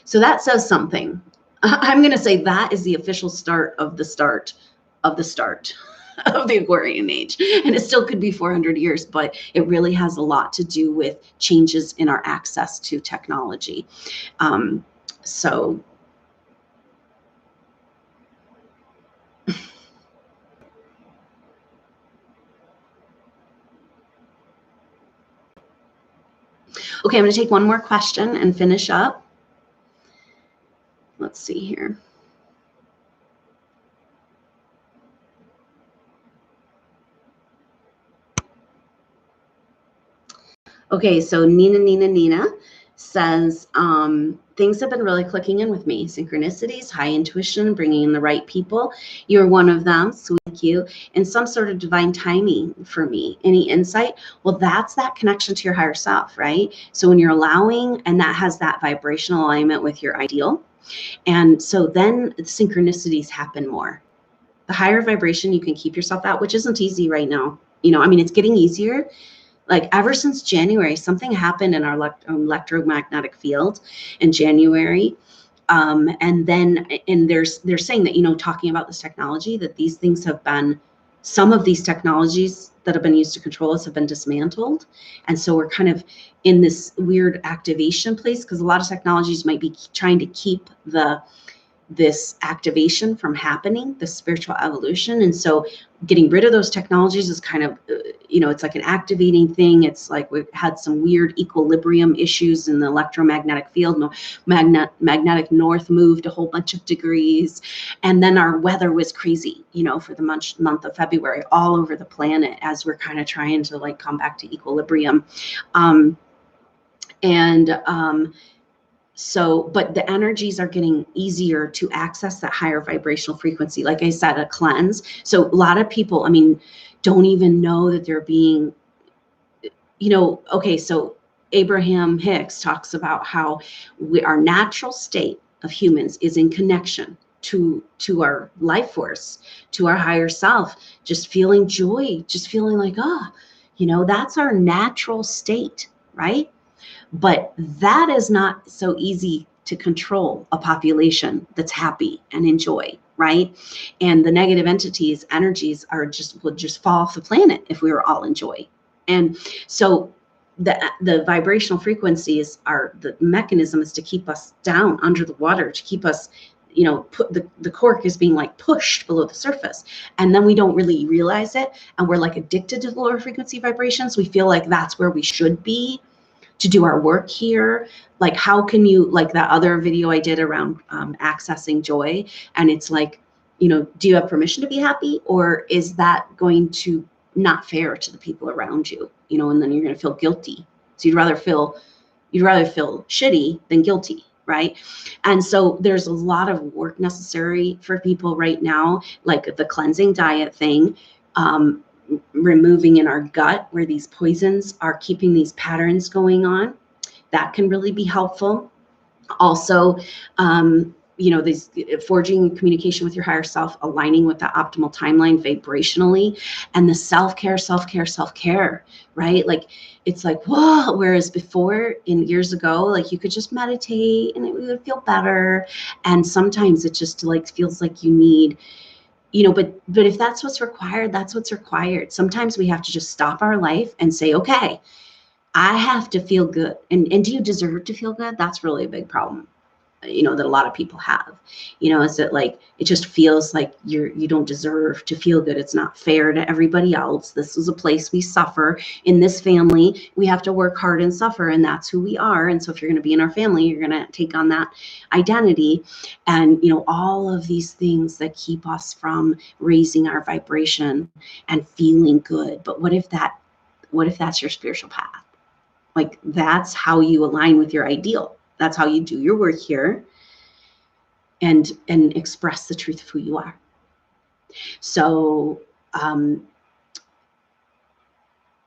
Speaker 1: So that says something. I'm going to say that is the official start of the start of the start of the Aquarian age. And it still could be 400 years, but it really has a lot to do with changes in our access to technology. Okay, I'm going to take one more question and finish up. Let's see here. Okay, so Nina says, things have been really clicking in with me. Synchronicities, high intuition, bringing in the right people. You're one of them, so thank you. And some sort of divine timing for me. Any insight? Well, that's that connection to your higher self, right? So when you're allowing, and that has that vibrational alignment with your ideal. And so then the synchronicities happen more. The higher vibration you can keep yourself at, which isn't easy right now. It's getting easier. Like ever since January, something happened in our electromagnetic field in January. And they're saying that, talking about this technology, that these things have been, some of these technologies that have been used to control us have been dismantled. And so we're kind of in this weird activation place, because a lot of technologies might be trying to keep this activation from happening, the spiritual evolution. And so getting rid of those technologies is kind of, it's like an activating thing. It's like we've had some weird equilibrium issues in the electromagnetic field. Magnetic north moved a whole bunch of degrees. And then our weather was crazy, for the month of February all over the planet, as we're kind of trying to like come back to equilibrium. So, but the energies are getting easier to access that higher vibrational frequency. Like I said, a cleanse. So a lot of people, don't even know that they're being, okay, so Abraham Hicks talks about how our natural state of humans is in connection to our life force, to our higher self, just feeling joy, just feeling like, that's our natural state, right? But that is not so easy to control a population that's happy and enjoy, right? And the negative entities, energies would just fall off the planet if we were all in joy. And so the vibrational frequencies the mechanism is to keep us down under the water, to keep us, put the cork is being like pushed below the surface. And then we don't really realize it. And we're like addicted to the lower frequency vibrations. We feel like that's where we should be to do our work here. Like, how can you, like that other video I did around accessing joy, and it's like, do you have permission to be happy, or is that going to not fair to the people around you, and then you're going to feel guilty. So you'd rather feel shitty than guilty, right? And so there's a lot of work necessary for people right now, like the cleansing diet thing, removing in our gut where these poisons are keeping these patterns going on. That can really be helpful. Also, these forging communication with your higher self, aligning with the optimal timeline vibrationally, and the self-care, right? Like, it's like, whoa, whereas before, in years ago, like you could just meditate and it would feel better. And sometimes it just like feels like you need, but if that's what's required, that's what's required. Sometimes we have to just stop our life and say, okay, I have to feel good. And do you deserve to feel good? That's really a big problem, you know, that a lot of people have, you know, is that like, it just feels like you don't deserve to feel good. It's not fair to everybody else. This is a place we suffer. In this family, we have to work hard and suffer, and that's who we are. And so if you're going to be in our family, you're going to take on that identity. And, you know, all of these things that keep us from raising our vibration and feeling good. But what if that's your spiritual path? Like, that's how you align with your ideal. That's how you do your work here and express the truth of who you are. So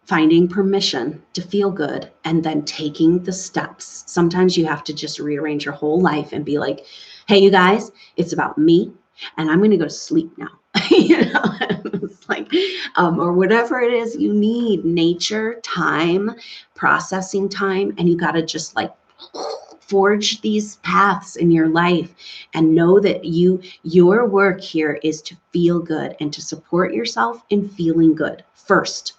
Speaker 1: finding permission to feel good and then taking the steps. Sometimes you have to just rearrange your whole life and be like, hey, you guys, it's about me, and I'm going to go to sleep now. You know, it's like, or whatever it is you need, nature, time, processing time, and you got to just like forge these paths in your life and know that your work here is to feel good and to support yourself in feeling good first.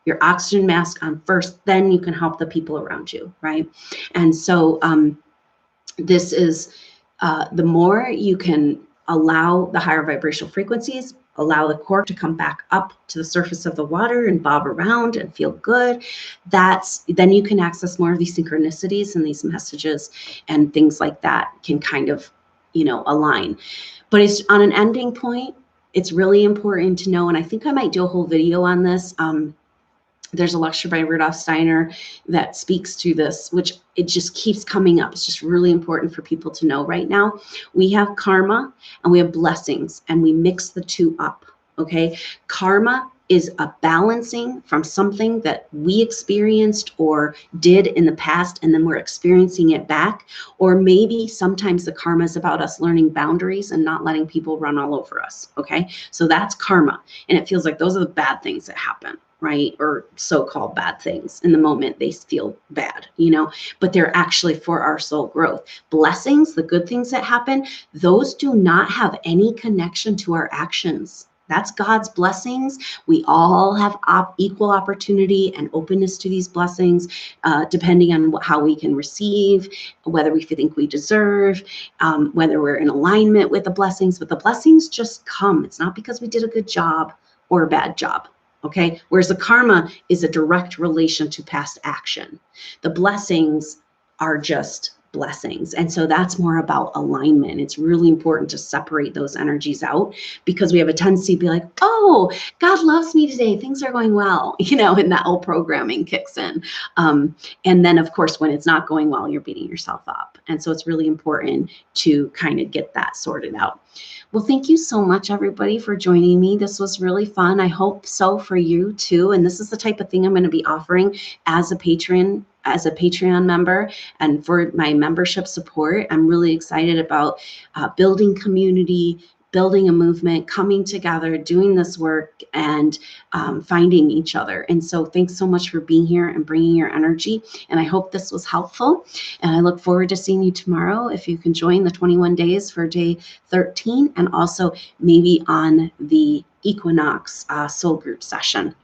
Speaker 1: Your oxygen mask on first, then you can help the people around you, right? And so this is the more you can allow the higher vibrational frequencies, allow the core to come back up to the surface of the water and bob around and feel good, then you can access more of these synchronicities and these messages and things like that can kind of, you know, align. But it's on an ending point, it's really important to know, and I think I might do a whole video on this. There's a lecture by Rudolf Steiner that speaks to this, which it just keeps coming up. It's just really important for people to know right now. We have karma and we have blessings, and we mix the two up, okay? Karma is a balancing from something that we experienced or did in the past, and then we're experiencing it back. Or maybe sometimes the karma is about us learning boundaries and not letting people run all over us, okay? So that's karma, and it feels like those are the bad things that happen, right? Or so-called bad things. In the moment, they feel bad, you know, but they're actually for our soul growth. Blessings, the good things that happen, those do not have any connection to our actions. That's God's blessings. We all have equal opportunity and openness to these blessings, depending on how we can receive, whether we think we deserve, whether we're in alignment with the blessings. But the blessings just come. It's not because we did a good job or a bad job. Okay, whereas the karma is a direct relation to past action. The blessings are just blessings. And so that's more about alignment. It's really important to separate those energies out, because we have a tendency to be like, oh, God loves me today. Things are going well, you know, and that whole programming kicks in. And then, of course, when it's not going well, you're beating yourself up. And so it's really important to kind of get that sorted out. Well, thank you so much, everybody, for joining me. This was really fun. I hope so for you too. And this is the type of thing I'm going to be offering as a Patreon member, and for my membership support. I'm really excited about building community, building a movement, coming together, doing this work, and finding each other. And so thanks so much for being here and bringing your energy. And I hope this was helpful. And I look forward to seeing you tomorrow, if you can join the 21 days for day 13, and also maybe on the Equinox Soul Group Session,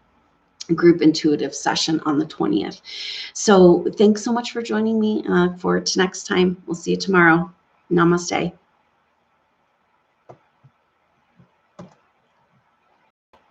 Speaker 1: group intuitive session on the 20th. So thanks so much for joining me. For next time, we'll see you tomorrow. Namaste.